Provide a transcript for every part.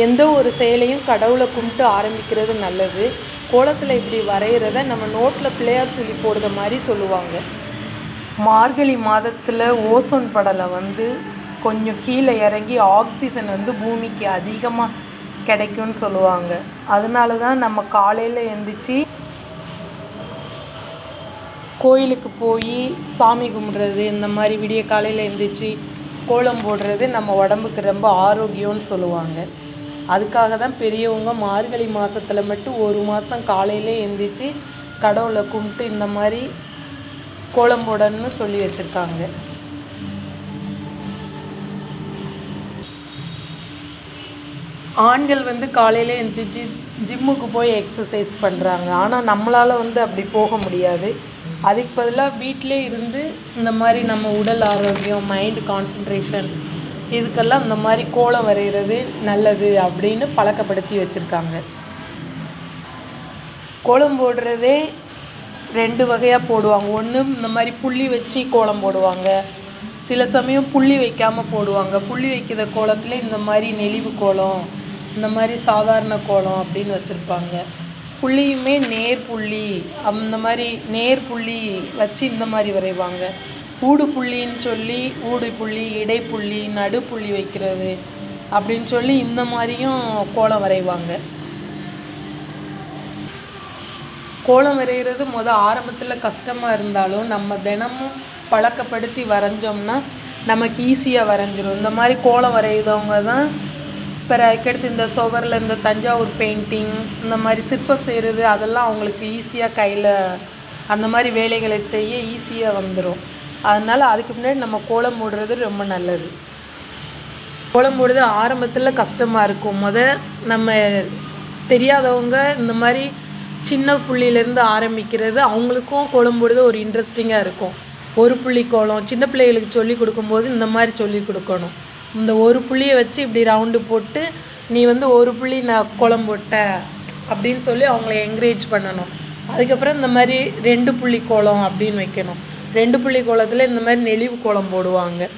எந்த ஒரு செயலையும் கடவுளை கும்பிட்டு ஆரம்பிக்கிறது நல்லது. கோலத்தில் இப்படி வரைகிறத நம்ம நோட்டில் பிள்ளையார் சொல்லி போடுற மாதிரி சொல்லுவாங்க. மார்கழி மாதத்தில் ஓசோன் படலை கொஞ்சம் கீழே இறங்கி ஆக்சிஜன் பூமிக்கு அதிகமாக கிடைக்கும்னு சொல்லுவாங்க. அதனால தான் நம்ம காலையில் எழுந்திரிச்சி கோயிலுக்கு போய் சாமி கும்பிட்றது, இந்த மாதிரி விடிய காலையில் எழுந்திரிச்சி கோலம் போடுறது நம்ம உடம்புக்கு ரொம்ப ஆரோக்கியம்னு சொல்லுவாங்க. அதுக்காக தான் பெரியவங்க மார்கழி மாதத்தில் மட்டும் ஒரு மாதம் காலையிலே எழுந்திரிச்சி கடவுளை கும்பிட்டு இந்த மாதிரி கோலம் போடணும்னு சொல்லி வச்சுருக்காங்க. ஆண்கள் காலையில் எழுந்திரிச்சி ஜிம்முக்கு போய் எக்ஸசைஸ் பண்ணுறாங்க. ஆனால் நம்மளால் அப்படி போக முடியாது. அதுக்கு பதிலாக வீட்டிலே இருந்து இந்த மாதிரி நம்ம உடல் ஆரோக்கியம், மைண்டு கான்சன்ட்ரேஷன் இதுக்கெல்லாம் இந்த மாதிரி கோலம் வரைகிறது நல்லது அப்படின்னு பழக்கப்படுத்தி வச்சுருக்காங்க. கோலம் போடுறதே 2 வகையாக போடுவாங்க. ஒன்று இந்த மாதிரி புள்ளி வச்சு கோலம் போடுவாங்க, சில சமயம் புள்ளி வைக்காமல் போடுவாங்க. புள்ளி வைக்கிற கோலத்தில் இந்த மாதிரி நெளிவு கோலம், இந்த மாதிரி சாதாரண கோலம் அப்படின்னு வச்சுருப்பாங்க. புள்ளியுமே நேர் புள்ளி, அந்த மாதிரி நேர் புள்ளி வச்சு இந்த மாதிரி வரைவாங்க. ஊடு புள்ளின்னு சொல்லி ஊடு புள்ளி, இடைப்புள்ளி, நடுப்புள்ளி வைக்கிறது அப்படின்னு சொல்லி இந்த மாதிரியும் கோலம் வரைவாங்க. கோலம் வரைகிறது ஆரம்பத்தில் கஷ்டமாக இருந்தாலும் நம்ம தினமும் பழக்கப்படுத்தி வரைஞ்சோம்னா நமக்கு ஈஸியாக வரைஞ்சிரும். இந்த மாதிரி கோலம் வரைகிறவங்க தான் இப்போ அதுக்கடுத்து இந்த சுவரில் இந்த தஞ்சாவூர் பெயிண்டிங், இந்த மாதிரி சிற்பம் செய்கிறது, அதெல்லாம் அவங்களுக்கு ஈஸியாக கையில் அந்த மாதிரி வேலைகளை செய்ய ஈஸியாக வந்துடும். அதனால் அதுக்கு முன்னாடி நம்ம கோலம் போடுறது ரொம்ப நல்லது. கோலம் போடுறது ஆரம்பத்தில் கஷ்டமாக இருக்கும். நம்ம தெரியாதவங்க இந்த மாதிரி சின்ன புள்ளியிலேருந்து ஆரம்பிக்கிறது, அவங்களுக்கும் கோலம் போடுறது ஒரு இன்ட்ரெஸ்டிங்காக இருக்கும். ஒரு புள்ளி கோலம் சின்ன பிள்ளைகளுக்கு சொல்லி கொடுக்கும்போது இந்த மாதிரி சொல்லி கொடுக்கணும். இந்த ஒரு புள்ளியை வச்சு இப்படி ரவுண்டு போட்டு நீ ஒரு புள்ளி நான் கோலம் போட்ட அப்படின்னு சொல்லி அவங்கள என்கரேஜ் பண்ணணும். அதுக்கப்புறம் இந்த மாதிரி 2 புள்ளி கோலம் அப்படின்னு வைக்கணும். 2 புள்ளி கோலத்தில் இந்த மாதிரி நெளிவு கோலம் போடுவாங்க.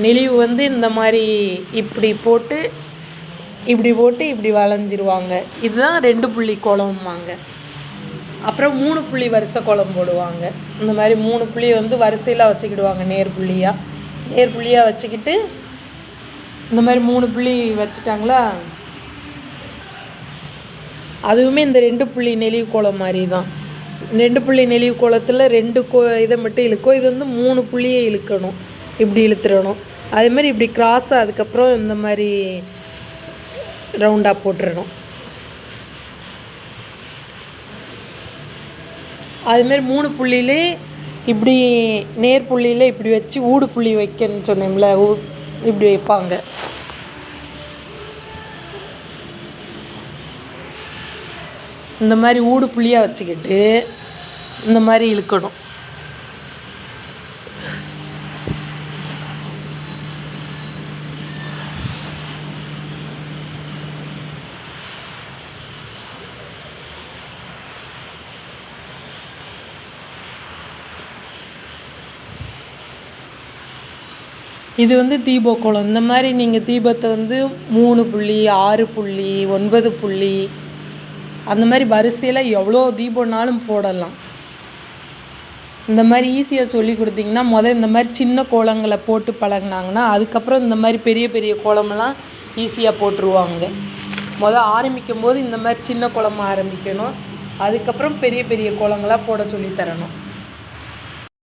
நெளிவு இந்த மாதிரி இப்படி போட்டு இப்படி வளைஞ்சிருவாங்க. இதுதான் 2 புள்ளி கோலம்வாங்க. அப்புறம் 3 புள்ளி வரிசை கோலம் போடுவாங்க. இந்த மாதிரி 3 புள்ளியை வரிசையில் வச்சுக்கிடுவாங்க. நேர் புள்ளியாக வச்சுக்கிட்டு இந்த மாதிரி 3 புள்ளி வச்சுட்டாங்களா, அதுவுமே இந்த 2 புள்ளி நெளிவு கோலம் மாதிரி தான். 2 புள்ளி நெளிவு கோலத்தில் 2 இதை மட்டும் இழுக்கும். இது 3 புள்ளியை இழுக்கணும், இப்படி இழுத்துடணும். அதேமாதிரி இப்படி கிராஸாக அதுக்கப்புறம் இந்த மாதிரி ரவுண்டாக போட்டுடணும். அதுமாரி 3 புள்ளியிலே இப்படி நேர் புள்ளியில் இப்படி வச்சு ஊடு புள்ளி வைக்கணும்னு சொன்னோம்ல, இப்படி வைப்பாங்க. இந்த மாதிரி ஊடு புள்ளியாக வச்சுக்கிட்டு இந்த மாதிரி இழுக்கணும். இது தீப கோலம். இந்த மாதிரி நீங்கள் தீபத்தை 3 புள்ளி, 6 புள்ளி, 9 புள்ளி அந்த மாதிரி வரிசையில் எவ்வளோ தீபம்னாலும் போடலாம். இந்த மாதிரி ஈஸியாக சொல்லி கொடுத்தீங்கன்னா இந்த மாதிரி சின்ன கோலங்களை போட்டு பழகினாங்கன்னா அதுக்கப்புறம் இந்த மாதிரி பெரிய பெரிய கோலமெல்லாம் ஈஸியாக போட்டுருவாங்க. ஆரம்பிக்கும் போது இந்த மாதிரி சின்ன கோலமாக ஆரம்பிக்கணும். அதுக்கப்புறம் பெரிய பெரிய கோலங்களாக போட சொல்லி தரணும்.